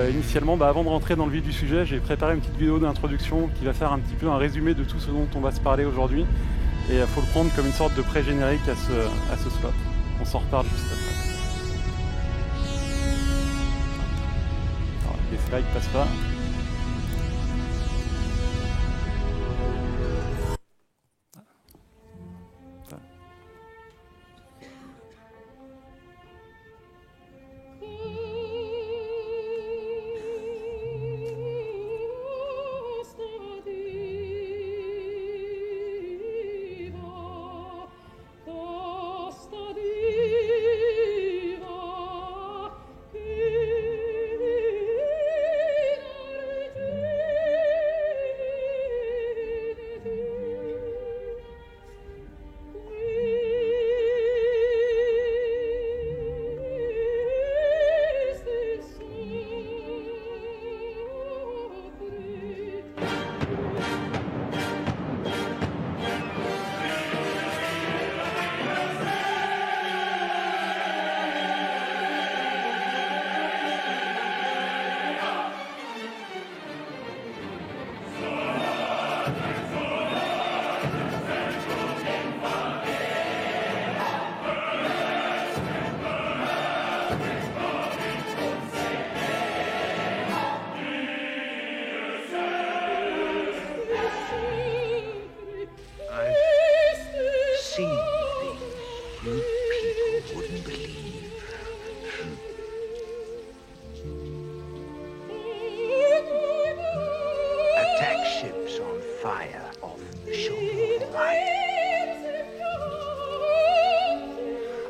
Initialement, avant de rentrer dans le vif du sujet, j'ai préparé une petite vidéo d'introduction qui va faire un petit peu un résumé de tout ce dont on va se parler aujourd'hui. Et il faut le prendre comme une sorte de pré-générique à ce slot. On s'en reparle juste après. Alors, les slides passent pas.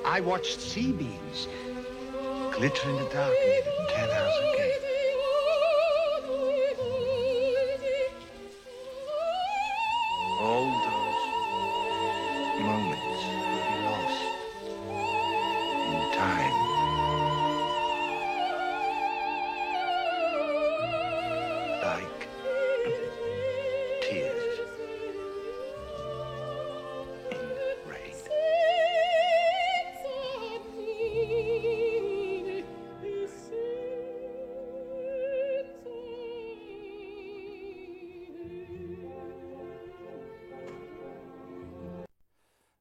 I watched sea beams glitter in the dark near the 10,000 gate. All those moments will be lost in time. Like tears in rain.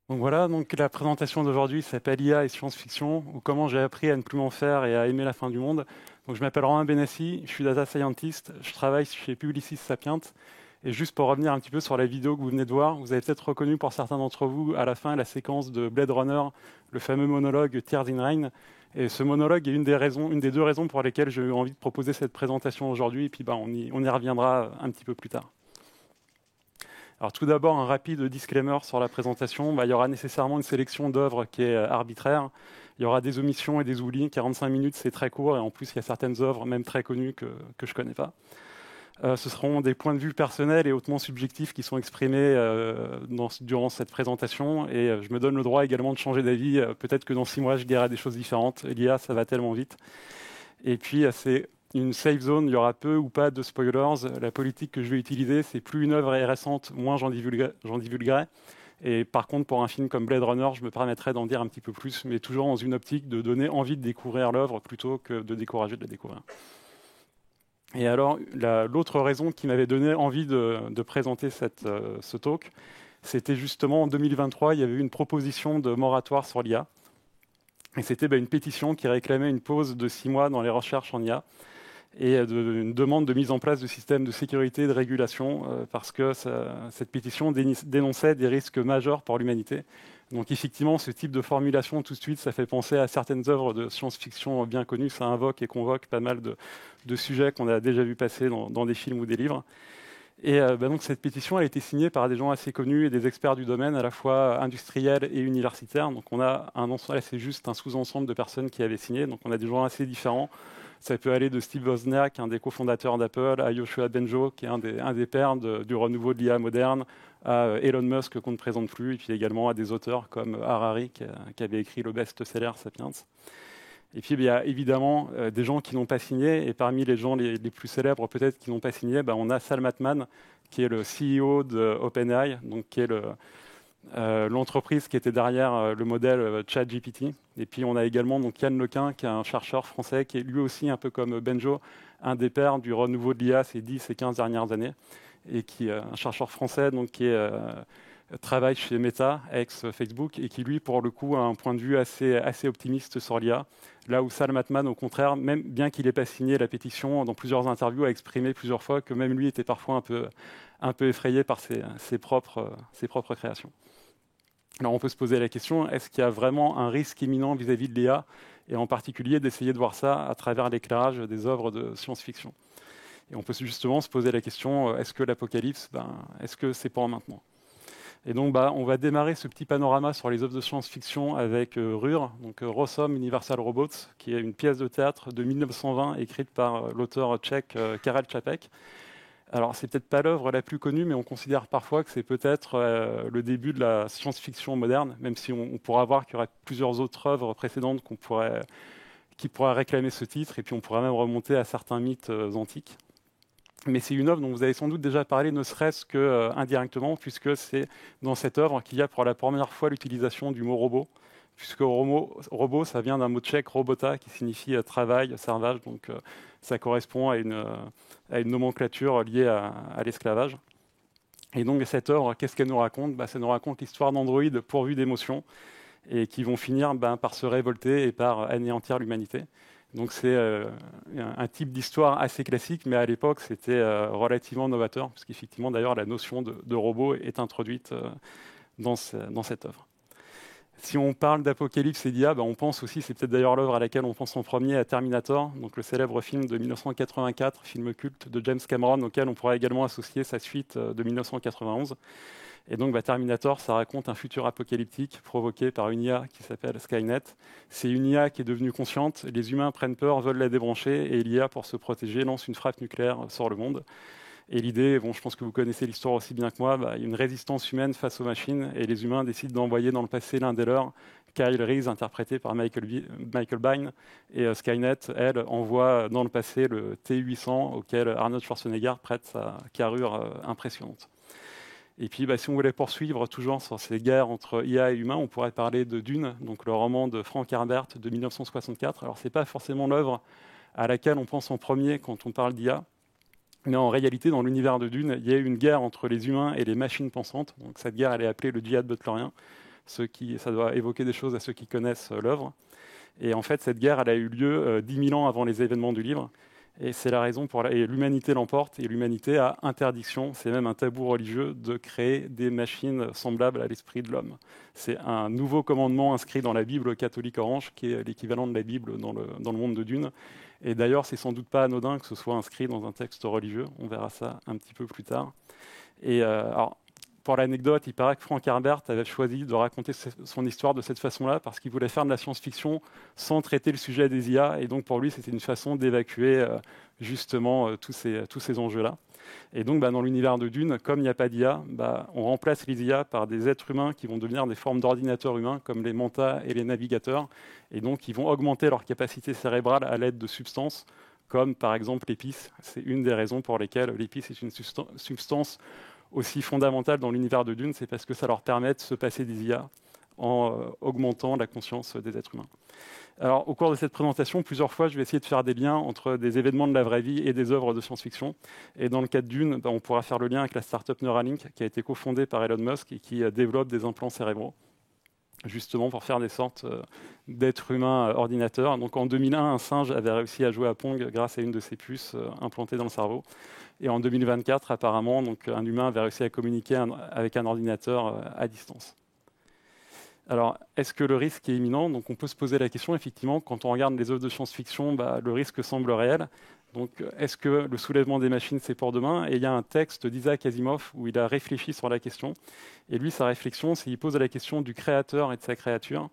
Donc voilà, donc la présentation d'aujourd'hui s'appelle IA et science-fiction, ou comment j'ai appris à ne plus m'en faire et à aimer la fin du monde. Donc je m'appelle Romain Benassi, je suis data scientist, je travaille chez Publicis Sapient. Et juste pour revenir un petit peu sur la vidéo que vous venez de voir, vous avez peut-être reconnu pour certains d'entre vous à la fin la séquence de Blade Runner, le fameux monologue Tears in Rain. Et ce monologue est une des deux raisons pour lesquelles j'ai eu envie de proposer cette présentation aujourd'hui, et puis on y reviendra un petit peu plus tard. Alors tout d'abord, un rapide disclaimer sur la présentation. Il y aura nécessairement une sélection d'œuvres qui est arbitraire. Il y aura des omissions et des oublis. 45 minutes, c'est très court. Et en plus, il y a certaines œuvres, même très connues, que je ne connais pas. Ce seront des points de vue personnels et hautement subjectifs qui sont exprimés durant cette présentation. Et je me donne le droit également de changer d'avis. Peut-être que dans 6 mois, je dirai des choses différentes. L'IA, ça va tellement vite. Et puis, c'est une safe zone, il y aura peu ou pas de spoilers. La politique que je vais utiliser, c'est plus une œuvre est récente, moins j'en divulguerai. Et par contre, pour un film comme Blade Runner, je me permettrai d'en dire un petit peu plus, mais toujours dans une optique de donner envie de découvrir l'œuvre plutôt que de décourager de la découvrir. Et alors, l'autre raison qui m'avait donné envie de présenter ce talk, c'était justement en 2023, il y avait eu une proposition de moratoire sur l'IA. Et c'était une pétition qui réclamait une pause de 6 mois dans les recherches en IA. Et une demande de mise en place de systèmes de sécurité et de régulation, parce que cette pétition dénonçait des risques majeurs pour l'humanité. Donc effectivement, ce type de formulation, tout de suite, ça fait penser à certaines œuvres de science-fiction bien connues. Ça invoque et convoque pas mal de sujets qu'on a déjà vu passer dans des films ou des livres. Et donc cette pétition, elle a été signée par des gens assez connus et des experts du domaine, à la fois industriels et universitaires. Donc on a c'est juste un sous-ensemble de personnes qui avaient signé. Donc on a des gens assez différents. Ça peut aller de Steve Wozniak, un des cofondateurs d'Apple, à Yoshua Bengio, qui est un des pères du renouveau de l'IA moderne, à Elon Musk, qu'on ne présente plus, et puis également à des auteurs comme Harari, qui avait écrit le best-seller Sapiens. Et puis il y a évidemment des gens qui n'ont pas signé, et parmi les gens les plus célèbres peut-être qui n'ont pas signé, on a Sam Altman, qui est le CEO de OpenAI, donc qui est l'entreprise qui était derrière le modèle ChatGPT. Et puis on a également donc Yann Lequin, qui est un chercheur français, qui est lui aussi, un peu comme Benjo, un des pères du renouveau de l'IA ces 10 et 15 dernières années, et qui est un chercheur français donc, qui travaille chez Meta, ex-Facebook, et qui lui, pour le coup, a un point de vue assez optimiste sur l'IA. Là où Sal Matman, au contraire, même bien qu'il n'ait pas signé la pétition, dans plusieurs interviews, a exprimé plusieurs fois que même lui était parfois un peu effrayé par ses propres créations. Alors on peut se poser la question, est-ce qu'il y a vraiment un risque imminent vis-à-vis de l'IA, et en particulier d'essayer de voir ça à travers l'éclairage des œuvres de science-fiction. Et on peut justement se poser la question, est-ce que l'apocalypse, est-ce que c'est pour maintenant? Et donc on va démarrer ce petit panorama sur les œuvres de science-fiction avec RUR, donc Rossum Universal Robots, qui est une pièce de théâtre de 1920 écrite par l'auteur tchèque Karel Čapek. Alors, c'est peut-être pas l'œuvre la plus connue, mais on considère parfois que c'est peut-être le début de la science-fiction moderne, même si on pourra voir qu'il y aurait plusieurs autres œuvres précédentes qui pourraient réclamer ce titre, et puis on pourra même remonter à certains mythes antiques. Mais c'est une œuvre dont vous avez sans doute déjà parlé, ne serait-ce que indirectement, puisque c'est dans cette œuvre qu'il y a pour la première fois l'utilisation du mot robot, puisque robot, ça vient d'un mot tchèque, robota, qui signifie travail, servage, donc ça correspond à une nomenclature liée à l'esclavage. Et donc cette œuvre, qu'est-ce qu'elle nous raconte? Ça nous raconte l'histoire d'androïdes pourvus d'émotions et qui vont finir par se révolter et par anéantir l'humanité. Donc c'est un type d'histoire assez classique, mais à l'époque c'était relativement novateur, puisqu'effectivement d'ailleurs la notion de robot est introduite dans cette œuvre. Si on parle d'apocalypse et d'IA, on pense aussi, c'est peut-être d'ailleurs l'œuvre à laquelle on pense en premier, à Terminator, donc le célèbre film de 1984, film culte de James Cameron, auquel on pourrait également associer sa suite de 1991. Et donc Terminator, ça raconte un futur apocalyptique provoqué par une IA qui s'appelle Skynet. C'est une IA qui est devenue consciente, les humains prennent peur, veulent la débrancher, et l'IA, pour se protéger, lance une frappe nucléaire sur le monde. Et l'idée, je pense que vous connaissez l'histoire aussi bien que moi, il y a une résistance humaine face aux machines, et les humains décident d'envoyer dans le passé l'un des leurs, Kyle Reese, interprété par Michael Biehn, et Skynet, elle, envoie dans le passé le T-800, auquel Arnold Schwarzenegger prête sa carrure impressionnante. Et puis, si on voulait poursuivre toujours sur ces guerres entre IA et humains, on pourrait parler de Dune, donc le roman de Frank Herbert de 1964. Alors, ce n'est pas forcément l'œuvre à laquelle on pense en premier quand on parle d'IA, mais en réalité, dans l'univers de Dune, il y a eu une guerre entre les humains et les machines pensantes. Donc cette guerre, elle est appelée le djihad butlerien. Ça doit évoquer des choses à ceux qui connaissent l'œuvre. Et en fait, cette guerre, elle a eu lieu 10 000 ans avant les événements du livre. Et c'est la raison pour laquelle l'humanité l'emporte. Et l'humanité a interdiction, c'est même un tabou religieux, de créer des machines semblables à l'esprit de l'homme. C'est un nouveau commandement inscrit dans la Bible catholique orange, qui est l'équivalent de la Bible dans le monde de Dune. Et d'ailleurs, c'est sans doute pas anodin que ce soit inscrit dans un texte religieux. On verra ça un petit peu plus tard. Et alors, pour l'anecdote, il paraît que Frank Herbert avait choisi de raconter son histoire de cette façon-là parce qu'il voulait faire de la science-fiction sans traiter le sujet des IA. Et donc, pour lui, c'était une façon d'évacuer justement tous ces enjeux-là. Et donc, dans l'univers de Dune, comme il n'y a pas d'IA, on remplace les IA par des êtres humains qui vont devenir des formes d'ordinateurs humains, comme les mantas et les navigateurs, et donc ils vont augmenter leur capacité cérébrale à l'aide de substances, comme par exemple l'épice. C'est une des raisons pour lesquelles l'épice est une substance aussi fondamentale dans l'univers de Dune, c'est parce que ça leur permet de se passer des IA en augmentant la conscience des êtres humains. Alors, au cours de cette présentation, plusieurs fois, je vais essayer de faire des liens entre des événements de la vraie vie et des œuvres de science-fiction. Et dans le cas de Dune, on pourra faire le lien avec la startup Neuralink, qui a été cofondée par Elon Musk et qui développe des implants cérébraux, justement pour faire des sortes d'êtres humains ordinateurs. Donc, en 2001, un singe avait réussi à jouer à Pong grâce à une de ses puces implantées dans le cerveau. Et en 2024, apparemment, un humain avait réussi à communiquer avec un ordinateur à distance. Alors, est-ce que le risque est imminent? Donc, on peut se poser la question, effectivement, quand on regarde les œuvres de science-fiction, le risque semble réel. Donc, est-ce que le soulèvement des machines, c'est pour demain? Et il y a un texte d'Isaac Asimov où il a réfléchi sur la question. Et lui, sa réflexion, c'est qu'il pose la question du créateur et de sa créature.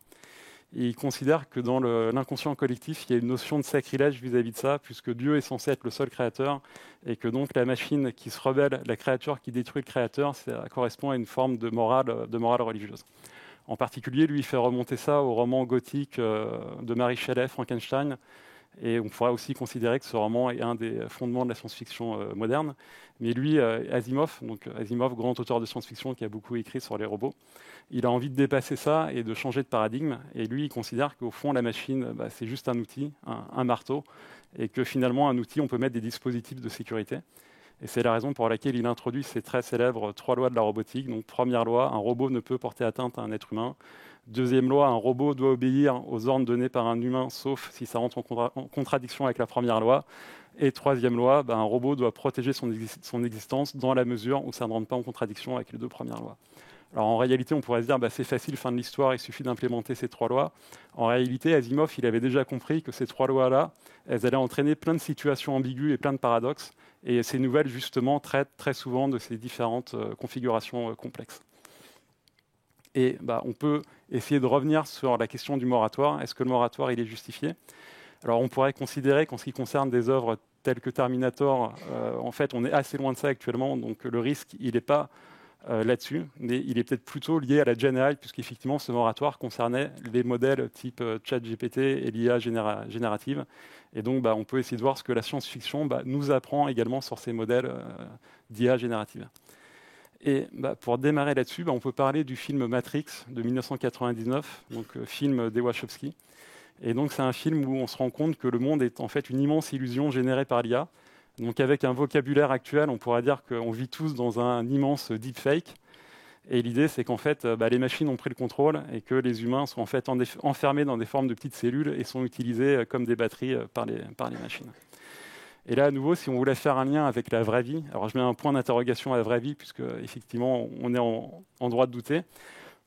Et il considère que dans l'inconscient collectif, il y a une notion de sacrilège vis-à-vis de ça, puisque Dieu est censé être le seul créateur, et que donc la machine qui se rebelle, la créature qui détruit le créateur, ça correspond à une forme de morale religieuse. En particulier, lui, il fait remonter ça au roman gothique de Mary Shelley, Frankenstein, Et on pourrait aussi considérer que ce roman est un des fondements de la science-fiction moderne. Mais lui, Asimov, grand auteur de science-fiction qui a beaucoup écrit sur les robots, il a envie de dépasser ça et de changer de paradigme. Et lui, il considère qu'au fond, la machine, c'est juste un outil, un marteau, et que finalement, un outil, on peut mettre des dispositifs de sécurité. Et c'est la raison pour laquelle il introduit ces très célèbres 3 lois de la robotique. Donc, première loi, un robot ne peut porter atteinte à un être humain. Deuxième loi, un robot doit obéir aux ordres donnés par un humain, sauf si ça rentre en contradiction avec la première loi. Et troisième loi, un robot doit protéger son existence dans la mesure où ça ne rentre pas en contradiction avec les 2 premières lois. Alors en réalité, on pourrait se dire, c'est facile, fin de l'histoire, il suffit d'implémenter ces 3 lois. En réalité, Asimov, il avait déjà compris que ces 3 lois-là, elles allaient entraîner plein de situations ambiguës et plein de paradoxes. Et ces nouvelles, justement, traitent très souvent de ces différentes configurations complexes. Et on peut essayer de revenir sur la question du moratoire. Est-ce que le moratoire, il est justifié? Alors on pourrait considérer qu'en ce qui concerne des œuvres telles que Terminator, en fait, on est assez loin de ça actuellement, donc le risque, il n'est pas là-dessus, mais il est peut-être plutôt lié à la Gen AI, puisqu'effectivement, ce moratoire concernait les modèles type ChatGPT et l'IA générative. Et donc, on peut essayer de voir ce que la science-fiction nous apprend également sur ces modèles d'IA générative. Et pour démarrer là-dessus, on peut parler du film Matrix de 1999, donc film des Wachowski. Et donc, c'est un film où on se rend compte que le monde est en fait une immense illusion générée par l'IA. Donc, avec un vocabulaire actuel, on pourrait dire qu'on vit tous dans un immense deepfake. Et l'idée, c'est qu'en fait, les machines ont pris le contrôle et que les humains sont en fait enfermés dans des formes de petites cellules et sont utilisés comme des batteries par les machines. Et là, à nouveau, si on voulait faire un lien avec la vraie vie, alors je mets un point d'interrogation à la vraie vie, puisque effectivement, on est en droit de douter.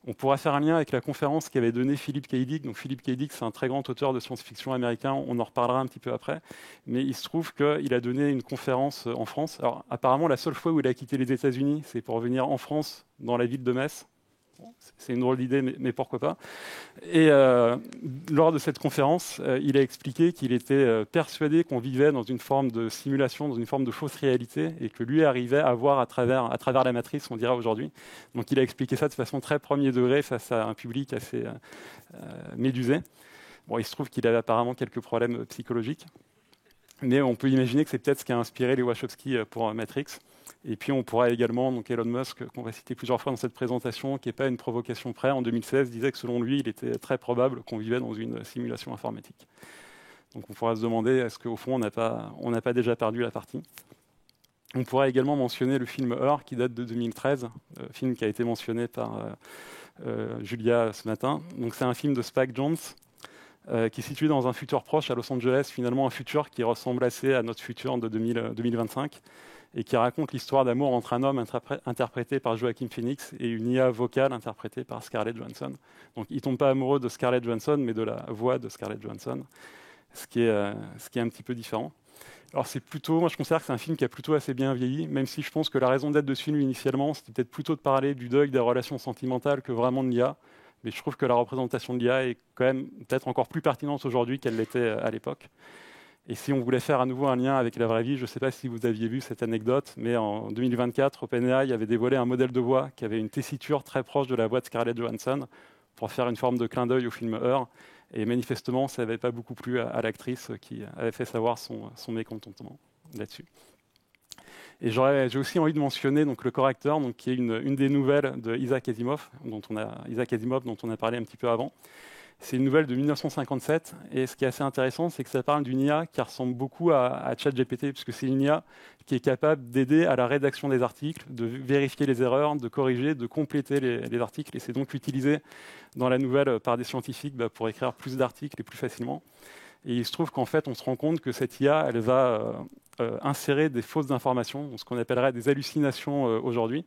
On pourra faire un lien avec la conférence qu'avait donnée Philip K. Dick. Donc Philip K. Dick, c'est un très grand auteur de science-fiction américain. On en reparlera un petit peu après. Mais il se trouve qu'il a donné une conférence en France. Alors apparemment, la seule fois où il a quitté les États-Unis, c'est pour venir en France, dans la ville de Metz. C'est une drôle d'idée, mais pourquoi pas. Et lors de cette conférence, il a expliqué qu'il était persuadé qu'on vivait dans une forme de simulation, dans une forme de fausse réalité, et que lui arrivait à voir à travers la matrice, on dira aujourd'hui. Donc il a expliqué ça de façon très premier degré face à un public assez médusé. Bon, il se trouve qu'il avait apparemment quelques problèmes psychologiques, mais on peut imaginer que c'est peut-être ce qui a inspiré les Wachowski pour Matrix. Et puis on pourra également, donc Elon Musk, qu'on va citer plusieurs fois dans cette présentation, qui n'est pas une provocation près, en 2016, disait que selon lui, il était très probable qu'on vivait dans une simulation informatique. Donc on pourra se demander, est-ce qu'au fond, on n'a pas déjà perdu la partie? On pourra également mentionner le film Her, qui date de 2013, film qui a été mentionné par Julia ce matin. Donc c'est un film de Spike Jonze, qui est situé dans un futur proche à Los Angeles, finalement un futur qui ressemble assez à notre futur de 2025, et qui raconte l'histoire d'amour entre un homme interprété par Joaquin Phoenix et une IA vocale interprétée par Scarlett Johansson. Donc il ne tombe pas amoureux de Scarlett Johansson, mais de la voix de Scarlett Johansson, ce qui est un petit peu différent. Alors moi je considère que c'est un film qui a plutôt assez bien vieilli, même si je pense que la raison d'être de ce film initialement, c'était peut-être plutôt de parler du deuil des relations sentimentales que vraiment de l'IA. Mais je trouve que la représentation de l'IA est quand même peut-être encore plus pertinente aujourd'hui qu'elle l'était à l'époque. Et si on voulait faire à nouveau un lien avec la vraie vie, je ne sais pas si vous aviez vu cette anecdote, mais en 2024, OpenAI avait dévoilé un modèle de voix qui avait une tessiture très proche de la voix de Scarlett Johansson pour faire une forme de clin d'œil au film Her. Et manifestement, ça n'avait pas beaucoup plu à l'actrice qui avait fait savoir son mécontentement là-dessus. Et j'ai aussi envie de mentionner donc, le correcteur, donc, qui est une des nouvelles de Isaac Asimov, dont on a parlé un petit peu avant. C'est une nouvelle de 1957, et ce qui est assez intéressant, c'est que ça parle d'une IA qui ressemble beaucoup à ChatGPT, puisque c'est une IA qui est capable d'aider à la rédaction des articles, de vérifier les erreurs, de corriger, de compléter les articles, et c'est donc utilisé dans la nouvelle par des scientifiques pour écrire plus d'articles et plus facilement. Et il se trouve qu'en fait, on se rend compte que cette IA, elle va insérer des fausses informations, ce qu'on appellerait des hallucinations aujourd'hui.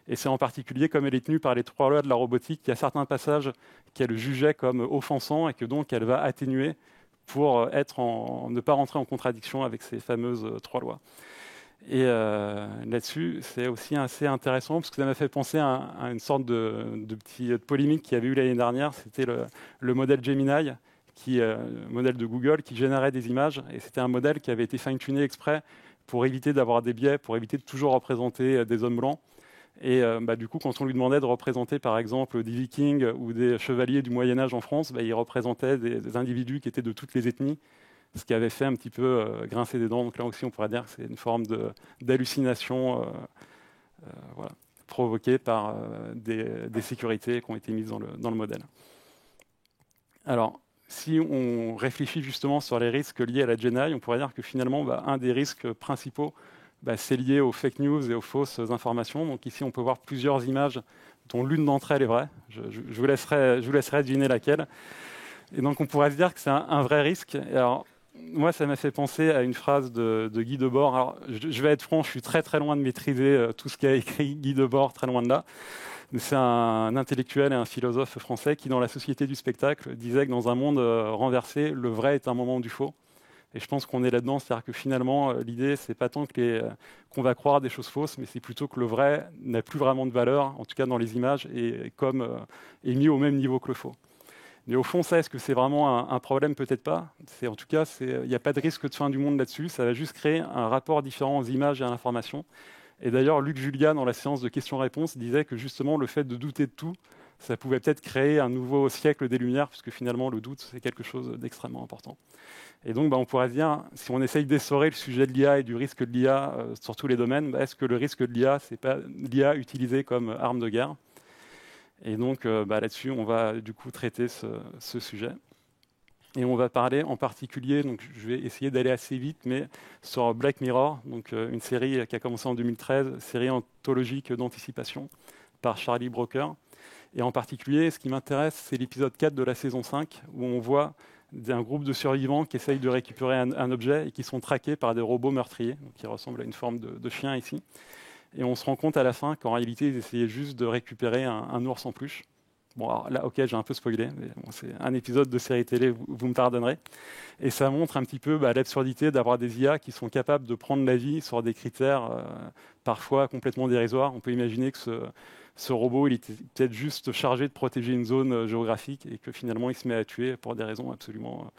Et c'est en particulier, comme elle est tenue par les 3 lois de la robotique, qu'il y a certains passages qu'elle jugeait comme offensants et que donc elle va atténuer pour ne pas rentrer en contradiction avec ces fameuses 3 lois. Et là-dessus, c'est aussi assez intéressant parce que ça m'a fait penser à une sorte de petite polémique qu'il y avait eu l'année dernière. C'était le modèle Gemini, modèle de Google, qui générait des images. Et c'était un modèle qui avait été fine-tuné exprès pour éviter d'avoir des biais, pour éviter de toujours représenter des hommes blancs. Et du coup, quand on lui demandait de représenter, par exemple, des vikings ou des chevaliers du Moyen-Âge en France, il représentait des individus qui étaient de toutes les ethnies, ce qui avait fait un petit peu grincer des dents. Donc là aussi, on pourrait dire que c'est une forme d'hallucination voilà, provoquée par des sécurités qui ont été mises dans le modèle. Alors, si on réfléchit justement sur les risques liés à la GenAI, on pourrait dire que finalement, un des risques principaux, c'est lié aux fake news et aux fausses informations. Donc ici, on peut voir plusieurs images dont l'une d'entre elles est vraie. Je vous laisserai deviner laquelle. Et donc, on pourrait se dire que c'est un vrai risque. Et alors, moi, ça m'a fait penser à une phrase de Guy Debord. Alors, je vais être franc, je suis très très loin de maîtriser tout ce qu'a écrit Guy Debord, très loin de là. C'est un intellectuel et un philosophe français qui, dans La Société du spectacle, disait que dans un monde renversé, le vrai est un moment du faux. Et je pense qu'on est là-dedans, c'est-à-dire que finalement, l'idée, c'est pas tant qu'on va croire des choses fausses, mais c'est plutôt que le vrai n'a plus vraiment de valeur, en tout cas dans les images, et est mis au même niveau que le faux. Mais au fond, ça, est-ce que c'est vraiment un problème? Peut-être pas. En tout cas, il n'y a pas de risque de fin du monde là-dessus. Ça va juste créer un rapport différent aux images et à l'information. Et d'ailleurs, Luc Julia, dans la séance de questions-réponses, disait que justement, le fait de douter de tout, ça pouvait peut-être créer un nouveau siècle des Lumières, puisque finalement, le doute, c'est quelque chose d'extrêmement important. Et donc, on pourrait se dire, si on essaye d'essorer le sujet de l'IA et du risque de l'IA sur tous les domaines, est-ce que le risque de l'IA, c'est pas l'IA utilisée comme arme de guerre? Et donc, là-dessus, on va du coup traiter ce sujet. Et on va parler en particulier, donc je vais essayer d'aller assez vite, mais sur Black Mirror, donc une série qui a commencé en 2013, série anthologique d'anticipation par Charlie Brooker. Et en particulier, ce qui m'intéresse, c'est l'épisode 4 de la saison 5, où on voit un groupe de survivants qui essayent de récupérer un objet et qui sont traqués par des robots meurtriers, donc qui ressemblent à une forme de chien ici. Et on se rend compte à la fin qu'en réalité, ils essayaient juste de récupérer un ours en peluche. Bon, alors là, ok, j'ai un peu spoilé, mais bon, c'est un épisode de série télé, vous me pardonnerez. Et ça montre un petit peu l'absurdité d'avoir des IA qui sont capables de prendre la vie sur des critères parfois complètement dérisoires. On peut imaginer que ce robot, il était peut-être juste chargé de protéger une zone géographique et que finalement, il se met à tuer pour des raisons absolument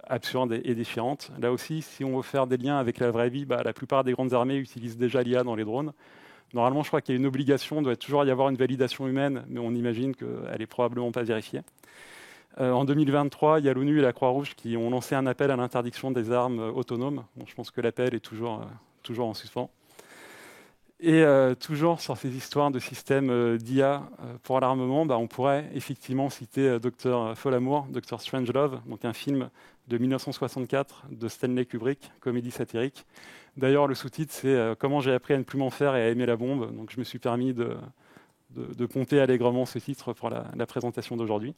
absurdes et déchirantes. Là aussi, si on veut faire des liens avec la vraie vie, la plupart des grandes armées utilisent déjà l'IA dans les drones. Normalement, je crois qu'il y a une obligation, il doit toujours y avoir une validation humaine, mais on imagine qu'elle n'est probablement pas vérifiée. En 2023, il y a l'ONU et la Croix-Rouge qui ont lancé un appel à l'interdiction des armes autonomes. Bon, je pense que l'appel est toujours en suspens. Et toujours sur ces histoires de systèmes d'IA pour l'armement, on pourrait effectivement citer Dr Folamour, Dr Strangelove, donc un film de 1964 de Stanley Kubrick, comédie satirique. D'ailleurs, le sous-titre, c'est « Comment j'ai appris à ne plus m'en faire et à aimer la bombe ». Donc je me suis permis de pomper allègrement ce titre pour la présentation d'aujourd'hui.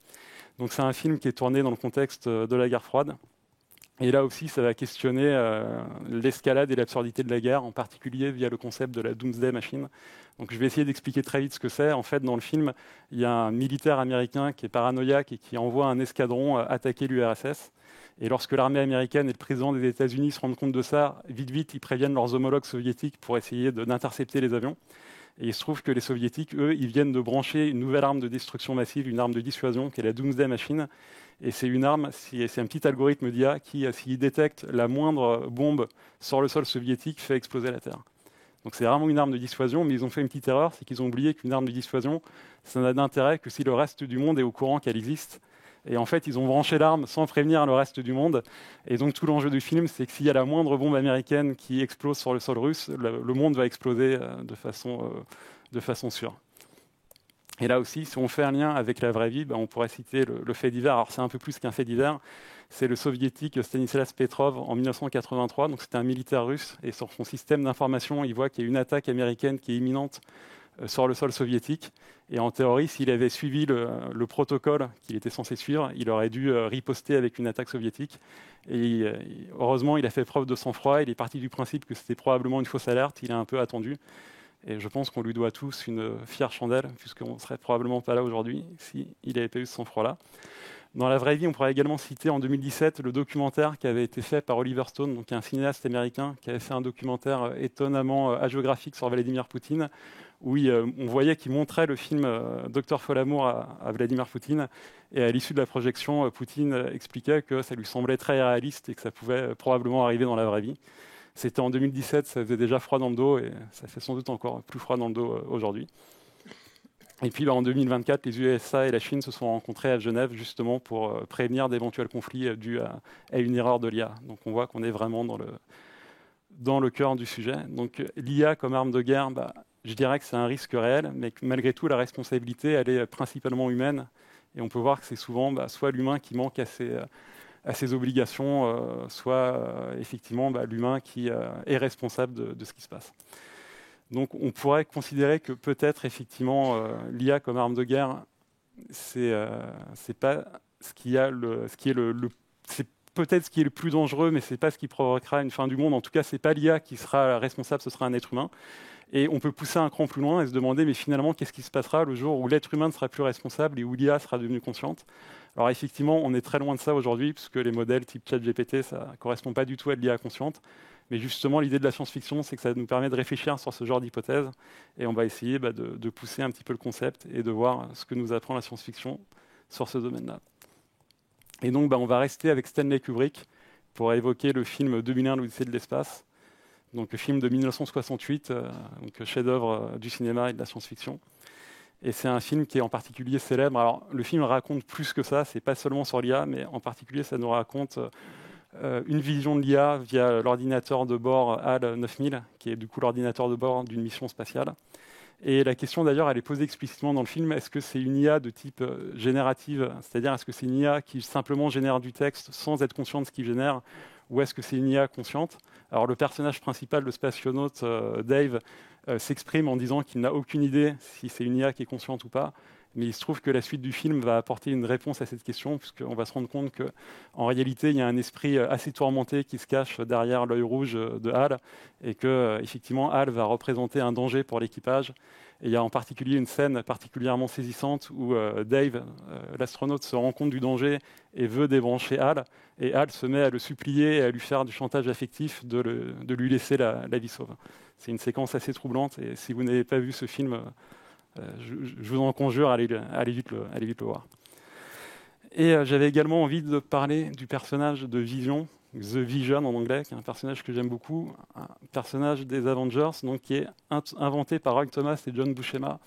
Donc c'est un film qui est tourné dans le contexte de la guerre froide. Et là aussi, ça va questionner l'escalade et l'absurdité de la guerre, en particulier via le concept de la Doomsday Machine. Donc je vais essayer d'expliquer très vite ce que c'est. En fait, dans le film, il y a un militaire américain qui est paranoïaque et qui envoie un escadron attaquer l'URSS. Et lorsque l'armée américaine et le président des États-Unis se rendent compte de ça, vite, ils préviennent leurs homologues soviétiques pour essayer d'intercepter les avions. Et il se trouve que les soviétiques, eux, ils viennent de brancher une nouvelle arme de destruction massive, une arme de dissuasion, qui est la Doomsday Machine. Et c'est une arme, c'est un petit algorithme d'IA qui, s'il détecte la moindre bombe sur le sol soviétique, fait exploser la Terre. Donc c'est vraiment une arme de dissuasion, mais ils ont fait une petite erreur, c'est qu'ils ont oublié qu'une arme de dissuasion, ça n'a d'intérêt que si le reste du monde est au courant qu'elle existe. Et en fait, ils ont branché l'arme sans prévenir le reste du monde. Et donc tout l'enjeu du film, c'est que s'il y a la moindre bombe américaine qui explose sur le sol russe, le monde va exploser de façon sûre. Et là aussi, si on fait un lien avec la vraie vie, on pourrait citer le fait divers. Alors c'est un peu plus qu'un fait divers. C'est le soviétique Stanislas Petrov en 1983. Donc c'était un militaire russe. Et sur son système d'information, il voit qu'il y a une attaque américaine qui est imminente sur le sol soviétique. Et en théorie, s'il avait suivi le protocole qu'il était censé suivre, il aurait dû riposter avec une attaque soviétique. Et heureusement, il a fait preuve de sang-froid. Il est parti du principe que c'était probablement une fausse alerte. Il a un peu attendu. Et je pense qu'on lui doit tous une fière chandelle, puisqu'on ne serait probablement pas là aujourd'hui s'il n'avait pas eu ce sang-froid-là. Dans la vraie vie, on pourrait également citer en 2017 le documentaire qui avait été fait par Oliver Stone, donc un cinéaste américain qui avait fait un documentaire étonnamment hagiographique sur Vladimir Poutine, où on voyait qu'il montrait le film Dr Folamour à Vladimir Poutine. Et à l'issue de la projection, Poutine expliquait que ça lui semblait très réaliste et que ça pouvait probablement arriver dans la vraie vie. C'était en 2017, ça faisait déjà froid dans le dos et ça fait sans doute encore plus froid dans le dos aujourd'hui. Et puis en 2024, les USA et la Chine se sont rencontrés à Genève justement pour prévenir d'éventuels conflits dus à une erreur de l'IA. Donc on voit qu'on est vraiment dans le cœur du sujet. Donc l'IA comme arme de guerre, je dirais que c'est un risque réel, mais que malgré tout, la responsabilité, elle est principalement humaine. Et on peut voir que c'est souvent soit l'humain qui manque à ses obligations, soit effectivement l'humain qui est responsable de ce qui se passe. Donc on pourrait considérer que peut-être effectivement l'IA comme arme de guerre, c'est pas ce qui est c'est peut-être ce qui est le plus dangereux, mais c'est pas ce qui provoquera une fin du monde. En tout cas, c'est pas l'IA qui sera responsable, ce sera un être humain. Et on peut pousser un cran plus loin et se demander, mais finalement, qu'est-ce qui se passera le jour où l'être humain ne sera plus responsable et où l'IA sera devenue consciente? Alors effectivement, on est très loin de ça aujourd'hui, puisque les modèles type ChatGPT, ça ne correspond pas du tout à de l'IA consciente. Mais justement, l'idée de la science-fiction, c'est que ça nous permet de réfléchir sur ce genre d'hypothèse. Et on va essayer de pousser un petit peu le concept et de voir ce que nous apprend la science-fiction sur ce domaine-là. Et donc, on va rester avec Stanley Kubrick pour évoquer le film 2001, l'Odyssée de l'espace. Donc, le film de 1968, donc chef-d'œuvre du cinéma et de la science-fiction. Et c'est un film qui est en particulier célèbre. Alors, le film raconte plus que ça, c'est pas seulement sur l'IA, mais en particulier, ça nous raconte une vision de l'IA via l'ordinateur de bord HAL 9000, qui est du coup l'ordinateur de bord d'une mission spatiale. Et la question d'ailleurs, elle est posée explicitement dans le film, est-ce que c'est une IA de type générative, c'est-à-dire est-ce que c'est une IA qui simplement génère du texte sans être conscient de ce qu'il génère, ou est-ce que c'est une IA consciente? Alors le personnage principal, le spationaute Dave, s'exprime en disant qu'il n'a aucune idée si c'est une IA qui est consciente ou pas. Mais il se trouve que la suite du film va apporter une réponse à cette question, puisqu'on va se rendre compte qu'en réalité, il y a un esprit assez tourmenté qui se cache derrière l'œil rouge de HAL, et que effectivement, HAL va représenter un danger pour l'équipage. Et il y a en particulier une scène particulièrement saisissante où Dave, l'astronaute, se rend compte du danger et veut débrancher HAL. Et HAL se met à le supplier et à lui faire du chantage affectif de lui laisser la vie sauve. C'est une séquence assez troublante, et si vous n'avez pas vu ce film, je vous en conjure, allez vite le voir. Et j'avais également envie de parler du personnage de Vision, The Vision en anglais, qui est un personnage que j'aime beaucoup, un personnage des Avengers, donc qui est inventé par Roy Thomas et John Buscema,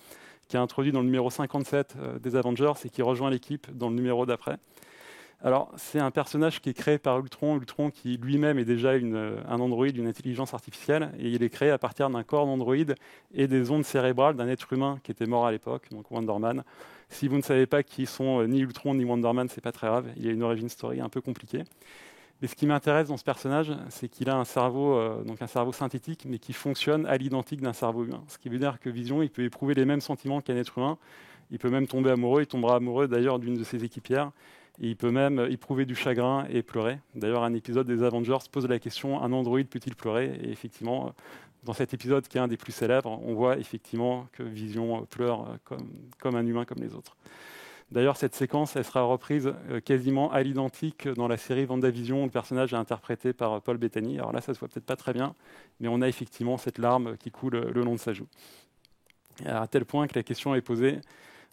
qui est introduit dans le numéro 57 des Avengers et qui rejoint l'équipe dans le numéro d'après. Alors, c'est un personnage qui est créé par Ultron qui lui-même est déjà un androïde, une intelligence artificielle, et il est créé à partir d'un corps d'androïde et des ondes cérébrales d'un être humain qui était mort à l'époque, donc Wonder Man. Si vous ne savez pas qui sont ni Ultron ni Wonder Man, c'est pas très grave, il y a une origin story un peu compliquée. Mais ce qui m'intéresse dans ce personnage, c'est qu'il a un cerveau synthétique, mais qui fonctionne à l'identique d'un cerveau humain. Ce qui veut dire que Vision, il peut éprouver les mêmes sentiments qu'un être humain, il peut même tomber amoureux, il tombera amoureux d'ailleurs d'une de ses équipières, et il peut même éprouver du chagrin et pleurer. D'ailleurs, un épisode des Avengers pose la question, un androïde peut-il pleurer? Et effectivement, dans cet épisode qui est un des plus célèbres, on voit effectivement que Vision pleure comme un humain comme les autres. D'ailleurs, cette séquence, elle sera reprise quasiment à l'identique dans la série WandaVision, où le personnage est interprété par Paul Bettany. Alors là, ça se voit peut-être pas très bien, mais on a effectivement cette larme qui coule le long de sa joue. À tel point que la question est posée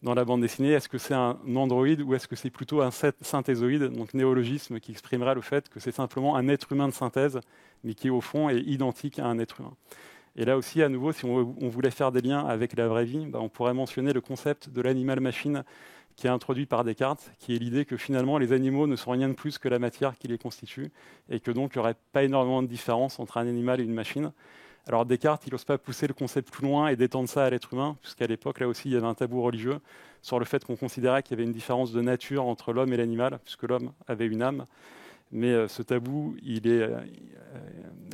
dans la bande dessinée, est-ce que c'est un androïde ou est-ce que c'est plutôt un synthézoïde, donc néologisme qui exprimerait le fait que c'est simplement un être humain de synthèse, mais qui au fond est identique à un être humain. Et là aussi, à nouveau, si on voulait faire des liens avec la vraie vie, on pourrait mentionner le concept de l'animal-machine qui est introduit par Descartes, qui est l'idée que finalement les animaux ne sont rien de plus que la matière qui les constitue, et que donc il n'y aurait pas énormément de différence entre un animal et une machine. Alors Descartes, il n'ose pas pousser le concept plus loin et d'étendre ça à l'être humain, puisqu'à l'époque, là aussi, il y avait un tabou religieux sur le fait qu'on considérait qu'il y avait une différence de nature entre l'homme et l'animal, puisque l'homme avait une âme. Mais ce tabou,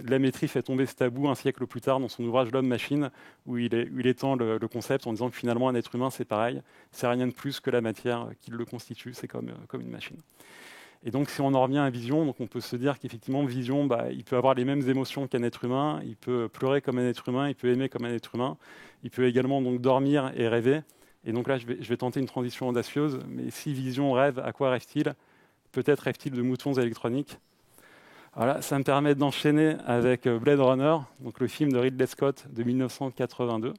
Lamétrie fait tomber ce tabou un siècle plus tard dans son ouvrage L'homme-machine, où il étend le concept en disant que finalement un être humain c'est pareil, c'est rien de plus que la matière qui le constitue, c'est comme une machine. Et donc si on en revient à Vision, donc on peut se dire qu'effectivement Vision, il peut avoir les mêmes émotions qu'un être humain, il peut pleurer comme un être humain, il peut aimer comme un être humain, il peut également donc dormir et rêver. Et donc là je vais tenter une transition audacieuse, mais si Vision rêve, à quoi rêve-t-il? Peut-être rêve-t-il de moutons électroniques. Voilà, ça me permet d'enchaîner avec Blade Runner, donc le film de Ridley Scott de 1982.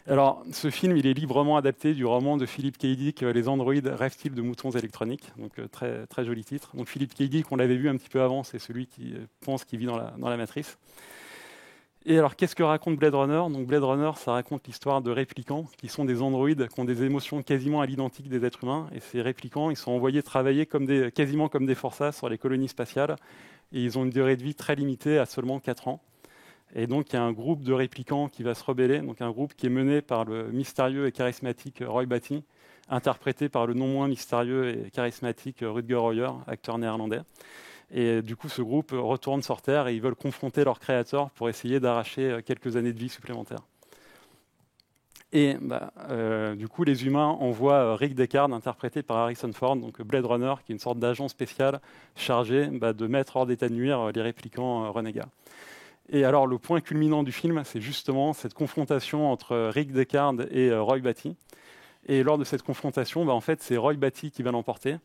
Alors, ce film, il est librement adapté du roman de Philip K. Dick, Les androïdes rêvent-ils de moutons électroniques? Donc, très, très joli titre. Donc, Philip K. Dick, on l'avait vu un petit peu avant, c'est celui qui pense qu'il vit dans la matrice. Et alors, qu'est-ce que raconte Blade Runner? Donc, Blade Runner, ça raconte l'histoire de réplicants, qui sont des androïdes, qui ont des émotions quasiment à l'identique des êtres humains. Et ces réplicants, ils sont envoyés travailler quasiment comme des forçats sur les colonies spatiales. Et ils ont une durée de vie très limitée, à seulement 4 ans. Et donc, il y a un groupe de réplicants qui va se rebeller, donc un groupe qui est mené par le mystérieux et charismatique Roy Batty, interprété par le non moins mystérieux et charismatique Rutger Hauer, acteur néerlandais. Et du coup, ce groupe retourne sur Terre et ils veulent confronter leur créateur pour essayer d'arracher quelques années de vie supplémentaires. Et du coup, les humains envoient Rick Deckard, interprété par Harrison Ford, donc Blade Runner, qui est une sorte d'agent spécial chargé de mettre hors d'état de nuire les réplicants renégats. Et alors, le point culminant du film, c'est justement cette confrontation entre Rick Deckard et Roy Batty. Et lors de cette confrontation, en fait, c'est Roy Batty qui va l'emporter.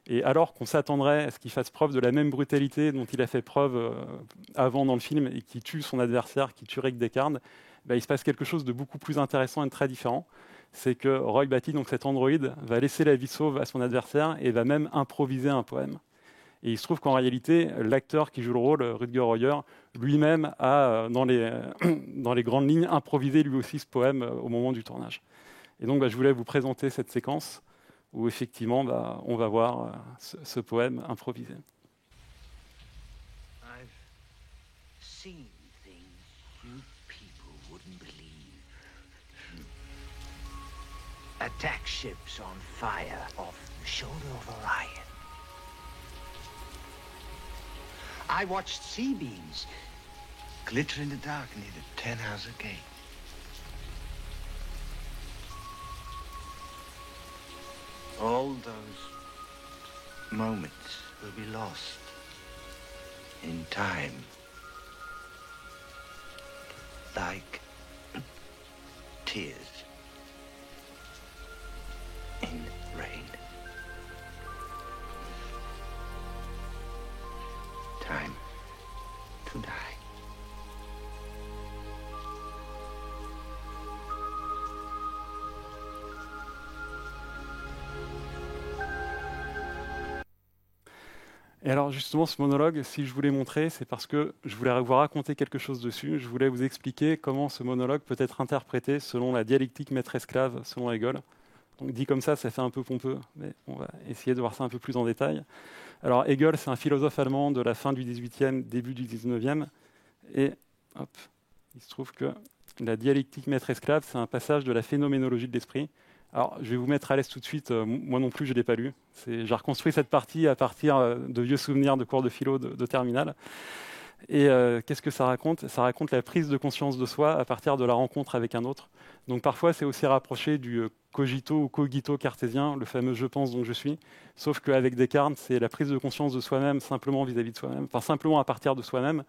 Et alors qu'on s'attendrait à ce qu'il fasse preuve de la même brutalité dont il a fait preuve avant dans le film et qui tue son adversaire, qui tue Rick Deckard, il se passe quelque chose de beaucoup plus intéressant et de très différent. C'est que Roy Batty, donc cet androïde, va laisser la vie sauve à son adversaire et va même improviser un poème. Et il se trouve qu'en réalité, l'acteur qui joue le rôle, Rutger Hauer, lui-même a, dans les grandes lignes, improvisé lui aussi ce poème au moment du tournage. Et donc, je voulais vous présenter cette séquence où effectivement, on va voir ce poème improvisé. I've seen things you people wouldn't believe. Attack ships on fire off the shoulder of Orion. I watched sea beams glitter in the dark near the Tannhauser Gate. All those moments will be lost in time, like tears in rain. Time to die. Et alors justement, ce monologue, si je voulais montrer, c'est parce que je voulais vous raconter quelque chose dessus. Je voulais vous expliquer comment ce monologue peut être interprété selon la dialectique maître-esclave, selon Hegel. Donc dit comme ça fait un peu pompeux, mais on va essayer de voir ça un peu plus en détail. Alors Hegel, c'est un philosophe allemand de la fin du XVIIIe, début du XIXe, et hop, il se trouve que la dialectique maître-esclave, c'est un passage de la phénoménologie de l'esprit. Alors, je vais vous mettre à l'aise tout de suite. Moi non plus, je ne l'ai pas lu. J'ai reconstruit cette partie à partir de vieux souvenirs de cours de philo de terminale. Et qu'est-ce que ça raconte? Ça raconte la prise de conscience de soi à partir de la rencontre avec un autre. Donc parfois, c'est aussi rapproché du cogito ou cogito cartésien, le fameux « je pense donc je suis », sauf qu'avec Descartes, c'est la prise de conscience de soi-même simplement vis-à-vis de soi-même, enfin simplement à partir de soi-même,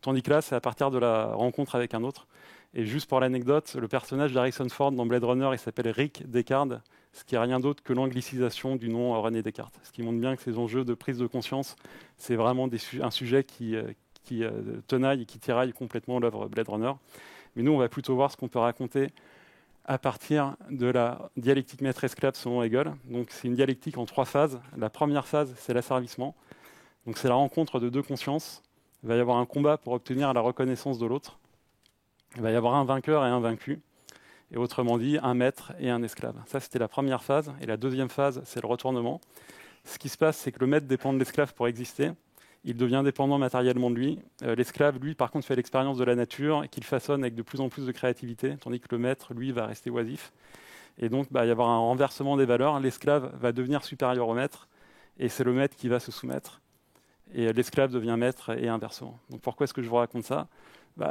tandis que là, c'est à partir de la rencontre avec un autre. Et juste pour l'anecdote, le personnage d'Harrison Ford dans Blade Runner, il s'appelle Rick Deckard, ce qui n'est rien d'autre que l'anglicisation du nom René Descartes. Ce qui montre bien que ces enjeux de prise de conscience, c'est vraiment un sujet qui tenaille et qui tiraille complètement l'œuvre Blade Runner. Mais nous, on va plutôt voir ce qu'on peut raconter à partir de la dialectique maître-esclave selon Hegel. Donc c'est une dialectique en 3 phases. La première phase, c'est l'asservissement. Donc c'est la rencontre de 2 consciences. Il va y avoir un combat pour obtenir la reconnaissance de l'autre. Il va y avoir un vainqueur et un vaincu. Et autrement dit, un maître et un esclave. Ça, c'était la première phase. Et la deuxième phase, c'est le retournement. Ce qui se passe, c'est que le maître dépend de l'esclave pour exister. Il devient dépendant matériellement de lui. L'esclave, lui, par contre, fait l'expérience de la nature et qu'il façonne avec de plus en plus de créativité, tandis que le maître, lui, va rester oisif. Et donc, il va y avoir un renversement des valeurs. L'esclave va devenir supérieur au maître, et c'est le maître qui va se soumettre. Et l'esclave devient maître et inversement. Donc, pourquoi est-ce que je vous raconte ça?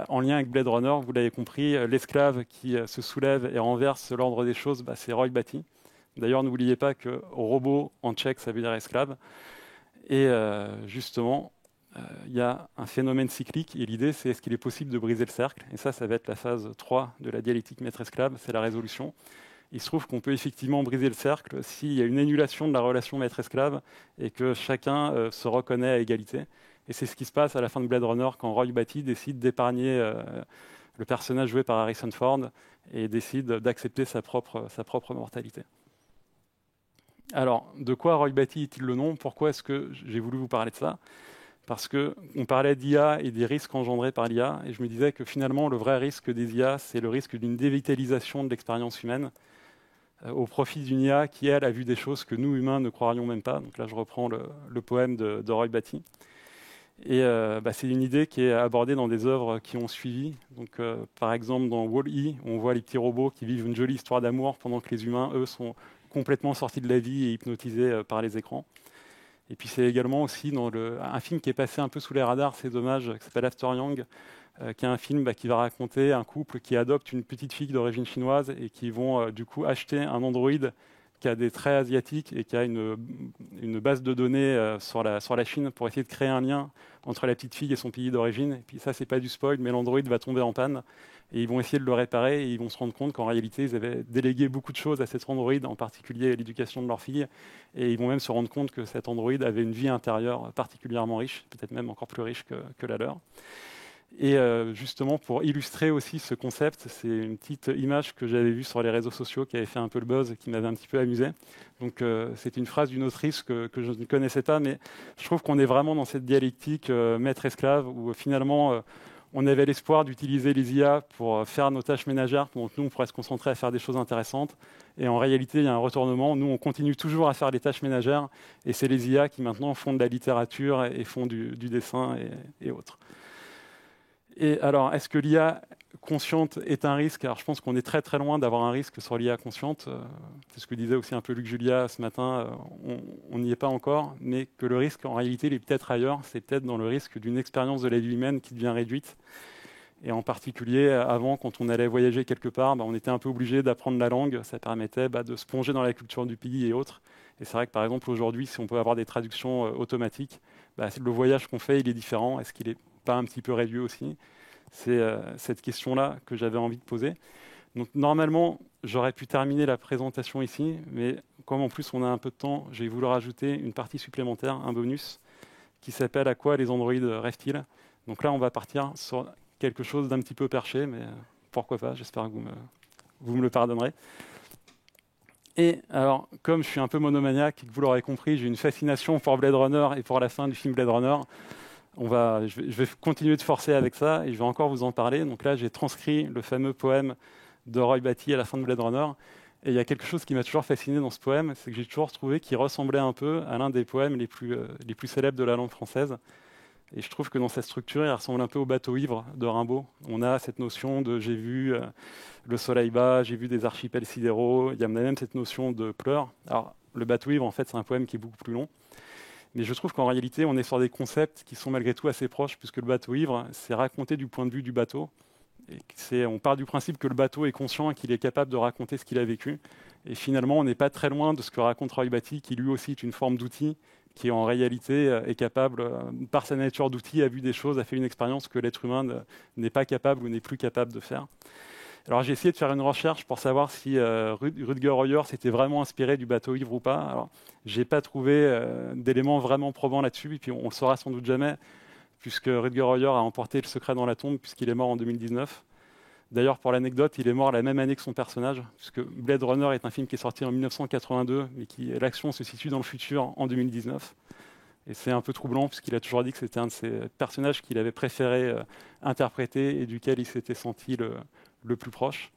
En lien avec Blade Runner, vous l'avez compris, l'esclave qui se soulève et renverse l'ordre des choses, c'est Roy Batty. D'ailleurs, n'oubliez pas que robot en tchèque, ça veut dire esclave. Et justement, il y a un phénomène cyclique, et l'idée, c'est est-ce qu'il est possible de briser le cercle? Et ça va être la phase 3 de la dialectique maître-esclave, c'est la résolution. Il se trouve qu'on peut effectivement briser le cercle s'il y a une annulation de la relation maître-esclave et que chacun se reconnaît à égalité. Et c'est ce qui se passe à la fin de Blade Runner quand Roy Batty décide d'épargner le personnage joué par Harrison Ford et décide d'accepter sa propre mortalité. Alors, de quoi Roy Batty est-il le nom? Pourquoi est-ce que j'ai voulu vous parler de ça? parce qu'on parlait d'IA et des risques engendrés par l'IA, et je me disais que finalement, le vrai risque des IA, c'est le risque d'une dévitalisation de l'expérience humaine, au profit d'une IA qui, elle, a vu des choses que nous, humains, ne croirions même pas. Donc là, je reprends le poème de Roy Batty. Et c'est une idée qui est abordée dans des œuvres qui ont suivi. Donc, par exemple, dans Wall-E, on voit les petits robots qui vivent une jolie histoire d'amour pendant que les humains, eux, sont complètement sortis de la vie et hypnotisés par les écrans. Et puis c'est également aussi dans un film qui est passé un peu sous les radars, c'est dommage, qui s'appelle After Yang, qui est un film qui va raconter un couple qui adopte une petite fille d'origine chinoise et qui vont du coup acheter un androïde qui a des traits asiatiques et qui a une base de données sur la Chine pour essayer de créer un lien entre la petite fille et son pays d'origine. Et puis ça, c'est pas du spoil, mais l'androïde va tomber en panne et ils vont essayer de le réparer et ils vont se rendre compte qu'en réalité, ils avaient délégué beaucoup de choses à cet androïde, en particulier l'éducation de leur fille. Et ils vont même se rendre compte que cet androïde avait une vie intérieure particulièrement riche, peut-être même encore plus riche que la leur. Et justement, pour illustrer aussi ce concept, c'est une petite image que j'avais vue sur les réseaux sociaux qui avait fait un peu le buzz, qui m'avait un petit peu amusé. Donc, c'est une phrase d'une autrice que je ne connaissais pas, mais je trouve qu'on est vraiment dans cette dialectique maître-esclave, où finalement, on avait l'espoir d'utiliser les IA pour faire nos tâches ménagères, donc nous, on pourrait se concentrer à faire des choses intéressantes. Et en réalité, il y a un retournement. Nous, on continue toujours à faire les tâches ménagères, et c'est les IA qui maintenant font de la littérature et font du dessin et autres. Et alors, est-ce que l'IA consciente est un risque? Alors, je pense qu'on est très très loin d'avoir un risque sur l'IA consciente. C'est ce que disait aussi un peu Luc Julia ce matin. On n'y est pas encore, mais que le risque, en réalité, il est peut-être ailleurs. C'est peut-être dans le risque d'une expérience de la vie humaine qui devient réduite. Et en particulier, avant, quand on allait voyager quelque part, on était un peu obligé d'apprendre la langue. Ça permettait de se plonger dans la culture du pays et autres. Et c'est vrai que, par exemple, aujourd'hui, si on peut avoir des traductions automatiques, le voyage qu'on fait, il est différent. Est-ce qu'il est pas un petit peu réduit aussi? C'est cette question-là que j'avais envie de poser. Donc normalement, j'aurais pu terminer la présentation ici, mais comme en plus on a un peu de temps, j'ai voulu rajouter une partie supplémentaire, un bonus, qui s'appelle « À quoi les androïdes rêvent-ils ?» Donc là, on va partir sur quelque chose d'un petit peu perché, mais pourquoi pas, j'espère que vous me le pardonnerez. Et alors, comme je suis un peu monomaniaque et que vous l'aurez compris, j'ai une fascination pour Blade Runner et pour la fin du film Blade Runner. Je vais continuer de forcer avec ça et je vais encore vous en parler. Donc là, j'ai transcrit le fameux poème de Roy Batty à la fin de Blade Runner. Et il y a quelque chose qui m'a toujours fasciné dans ce poème, c'est que j'ai toujours trouvé qu'il ressemblait un peu à l'un des poèmes les plus célèbres de la langue française. Et je trouve que dans sa structure, il ressemble un peu au bateau ivre de Rimbaud. On a cette notion de « j'ai vu le soleil bas, j'ai vu des archipels sidéraux ». Il y a même cette notion de pleurs. Alors, le bateau ivre, en fait, c'est un poème qui est beaucoup plus long. Mais je trouve qu'en réalité, on est sur des concepts qui sont malgré tout assez proches, puisque le bateau ivre, c'est raconté du point de vue du bateau. Et on part du principe que le bateau est conscient et qu'il est capable de raconter ce qu'il a vécu. Et finalement, on n'est pas très loin de ce que raconte Roy Batty, qui lui aussi est une forme d'outil, qui en réalité est capable, par sa nature d'outil, a vu des choses, a fait une expérience que l'être humain n'est pas capable ou n'est plus capable de faire. Alors j'ai essayé de faire une recherche pour savoir si Rutger Hauer s'était vraiment inspiré du bateau ivre ou pas. Alors j'ai pas trouvé d'éléments vraiment probants là-dessus, et puis on le saura sans doute jamais, puisque Rutger Hauer a emporté le secret dans la tombe, puisqu'il est mort en 2019. D'ailleurs, pour l'anecdote, il est mort la même année que son personnage, puisque Blade Runner est un film qui est sorti en 1982, mais l'action se situe dans le futur en 2019. Et c'est un peu troublant, puisqu'il a toujours dit que c'était un de ses personnages qu'il avait préféré interpréter et duquel il s'était senti le plus proche.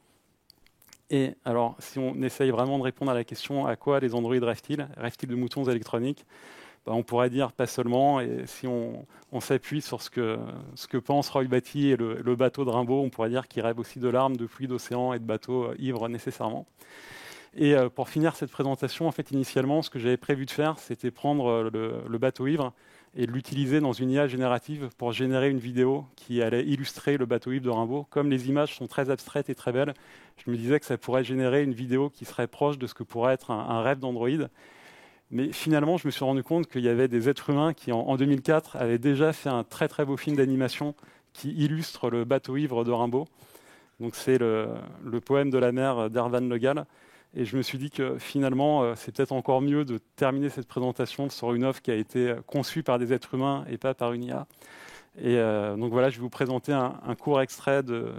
Et alors, si on essaye vraiment de répondre à la question « à quoi les androïdes rêvent-ils » de moutons électroniques, on pourrait dire pas seulement, et si on s'appuie sur ce que pense Roy Batty et le bateau de Rimbaud, on pourrait dire qu'il rêve aussi de larmes, de pluie, d'océan et de bateaux ivres nécessairement. Et pour finir cette présentation, en fait, initialement, ce que j'avais prévu de faire, c'était prendre le bateau ivre et de l'utiliser dans une IA générative pour générer une vidéo qui allait illustrer le bateau ivre de Rimbaud. Comme les images sont très abstraites et très belles, je me disais que ça pourrait générer une vidéo qui serait proche de ce que pourrait être un rêve d'androïde. Mais finalement, je me suis rendu compte qu'il y avait des êtres humains qui, en 2004, avaient déjà fait un très très beau film d'animation qui illustre le bateau ivre de Rimbaud. Donc c'est le poème de la mer d'Hervan Le Gall. Et je me suis dit que finalement, c'est peut-être encore mieux de terminer cette présentation sur une œuvre qui a été conçue par des êtres humains et pas par une IA. Et donc voilà, je vais vous présenter un court extrait de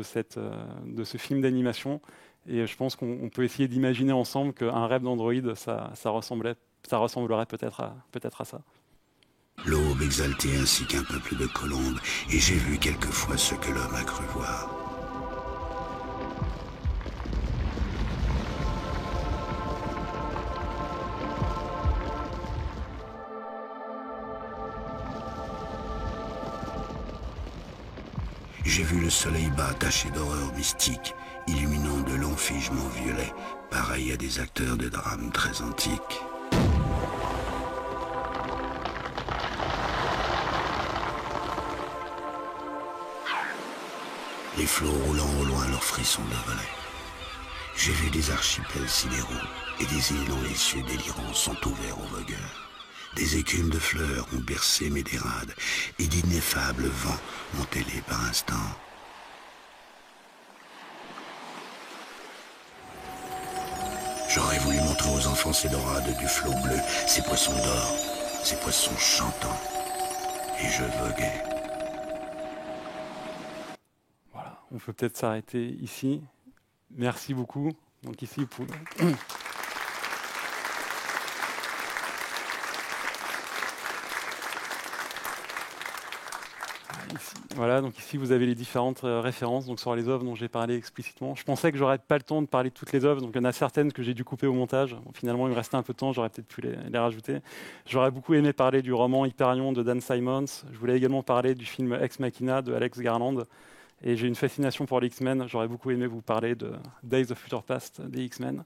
ce film d'animation. Et je pense qu'on peut essayer d'imaginer ensemble qu'un rêve d'Android, ça ressemblerait peut-être à ça. l'aube exaltée ainsi qu'un peuple de colombes, et j'ai vu quelquefois ce que l'homme a cru voir. J'ai vu le soleil bas taché d'horreur mystique, illuminant de longs figements violets, pareils à des acteurs de drames très antiques. Les flots roulant au loin leurs frissons de relais. J'ai vu des archipels sidéraux et des îles dont les cieux délirants sont ouverts aux vogueurs. Des écumes de fleurs ont bercé mes dérades et d'ineffables vents m'ont ailé par instants. J'aurais voulu montrer aux enfants ces dorades du flot bleu, ces poissons d'or, ces poissons chantants. Et je voguais. Voilà, on peut peut-être s'arrêter ici. Merci beaucoup. Donc ici, pour... Voilà, donc ici vous avez les différentes références donc sur les œuvres dont j'ai parlé explicitement. Je pensais que j'aurais pas le temps de parler de toutes les œuvres, donc il y en a certaines que j'ai dû couper au montage. Bon, finalement, il me restait un peu de temps, j'aurais peut-être pu les rajouter. J'aurais beaucoup aimé parler du roman Hyperion de Dan Simmons. Je voulais également parler du film Ex Machina de Alex Garland. Et j'ai une fascination pour les X-Men. J'aurais beaucoup aimé vous parler de Days of Future Past des X-Men.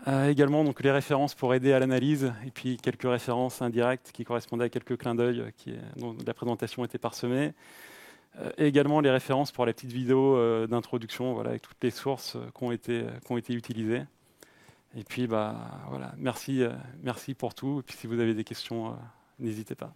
Également donc les références pour aider à l'analyse et puis quelques références indirectes qui correspondaient à quelques clins d'œil dont la présentation était parsemée. Et également les références pour la petite vidéo d'introduction, voilà, avec toutes les sources qui ont été utilisées. Et puis voilà, merci pour tout. Et puis si vous avez des questions, n'hésitez pas.